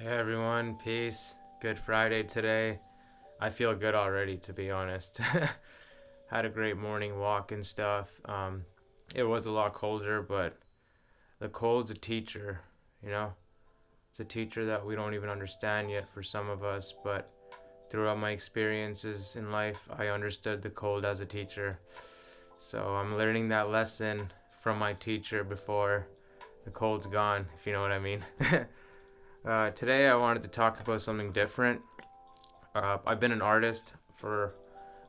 Hey everyone, peace. Good Friday today. I feel good already, to be honest. Had a great morning walk and stuff. It was a lot colder, but the cold's a teacher, you know? It's a teacher that we don't even understand yet for some of us, but throughout my experiences in life, I understood the cold as a teacher. So I'm learning that lesson from my teacher before the cold's gone, if you know what I mean. Today, I wanted to talk about something different. I've been an artist for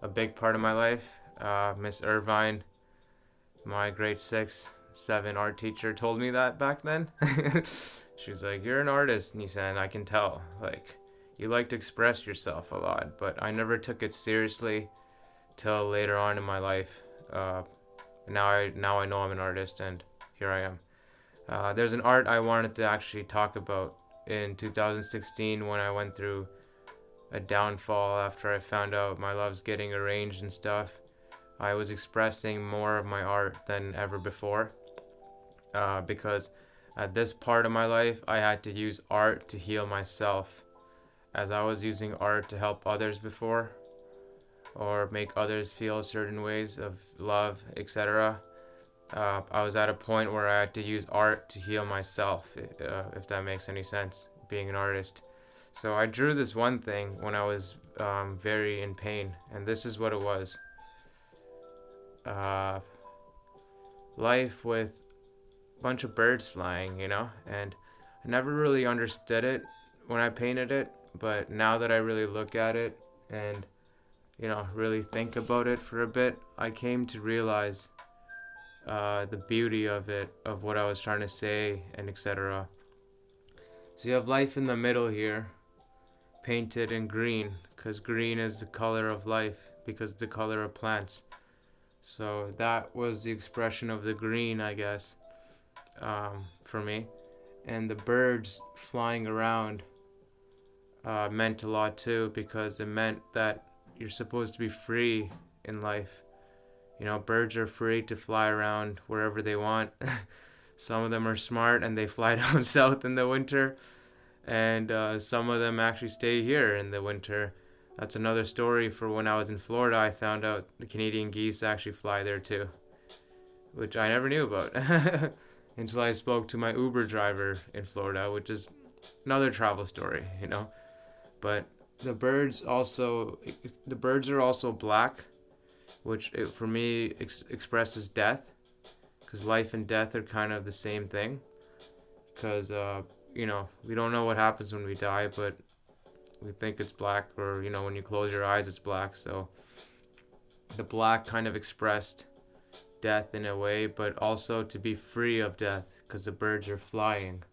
a big part of my life. Miss Irvine, my grade 6, 7 art teacher, told me that back then. She's like, "You're an artist," and he said, "I can tell. Like, you like to express yourself a lot," but I never took it seriously till later on in my life. Now I know I'm an artist, and here I am. There's an art I wanted to actually talk about in 2016 when I went through a downfall after I found out my love's getting arranged and stuff. I was expressing more of my art than ever before because at this part of my life, I had to use art to heal myself, as I was using art to help others before or make others feel certain ways of love, etc. I was at a point where I had to use art to heal myself, if that makes any sense, being an artist. So I drew this one thing when I was very in pain, and this is what it was. Uh, Life with a bunch of birds flying, and I never really understood it when I painted it, but now that I really look at it and, really think about it for a bit, I came to realize the beauty of it, of what I was trying to say, and etc. So you have life in the middle here, painted in green, because green is the color of life, because it's the color of plants. So that was the expression of the green, I guess, for me. And the birds flying around meant a lot too, because it meant that you're supposed to be free in life. Birds are free to fly around wherever they want. Some of them are smart and they fly down south in the winter, and some of them actually stay here in the winter. That's another story for when I was in Florida. I found out the Canadian geese actually fly there too, which I never knew about until I spoke to my Uber driver in Florida, which is another travel story. But the birds are also black, which for me expresses death, because life and death are kind of the same thing. Because we don't know what happens when we die, but we think it's black, or when you close your eyes, it's black. So the black kind of expressed death in a way, but also to be free of death, because the birds are flying,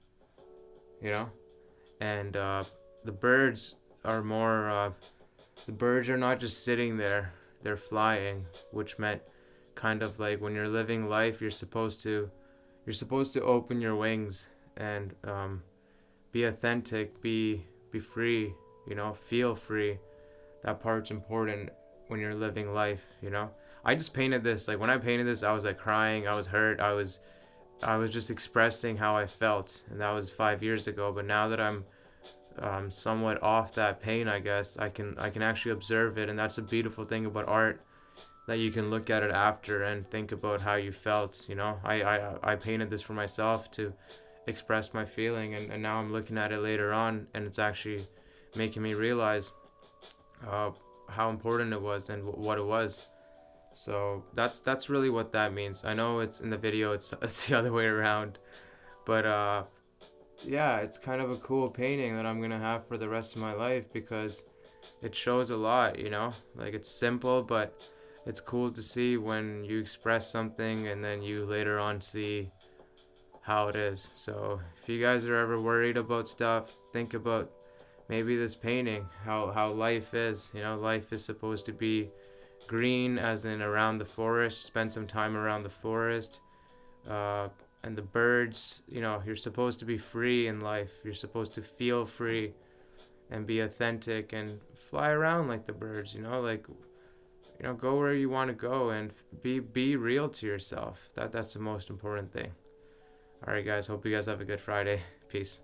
you know, and the birds are more. The birds are not just sitting there; they're flying, which meant kind of like when you're living life, you're supposed to open your wings and be authentic, be free, feel free. That part's important when you're living life. I just painted this. Like when I painted this, I was like crying, I was hurt, I was just expressing how I felt, and that was 5 years ago. But now that I'm somewhat off that pain, I guess I can actually observe it, and that's a beautiful thing about art, that you can look at it after and think about how you felt. I painted this for myself to express my feeling, and now I'm looking at it later on, and it's actually making me realize how important it was and what it was. So that's really what that means. I know it's in the video, it's the other way around, but yeah, it's kind of a cool painting that I'm gonna have for the rest of my life, because it shows a lot. Like, it's simple, but it's cool to see when you express something and then you later on see how it is. So if you guys are ever worried about stuff, think about maybe this painting, how life is. Life is supposed to be green, as in around the forest. Spend some time around the forest. And the birds, you're supposed to be free in life. You're supposed to feel free and be authentic and fly around like the birds. Go where you want to go and be real to yourself. That's the most important thing. All right, guys. Hope you guys have a good Friday. Peace.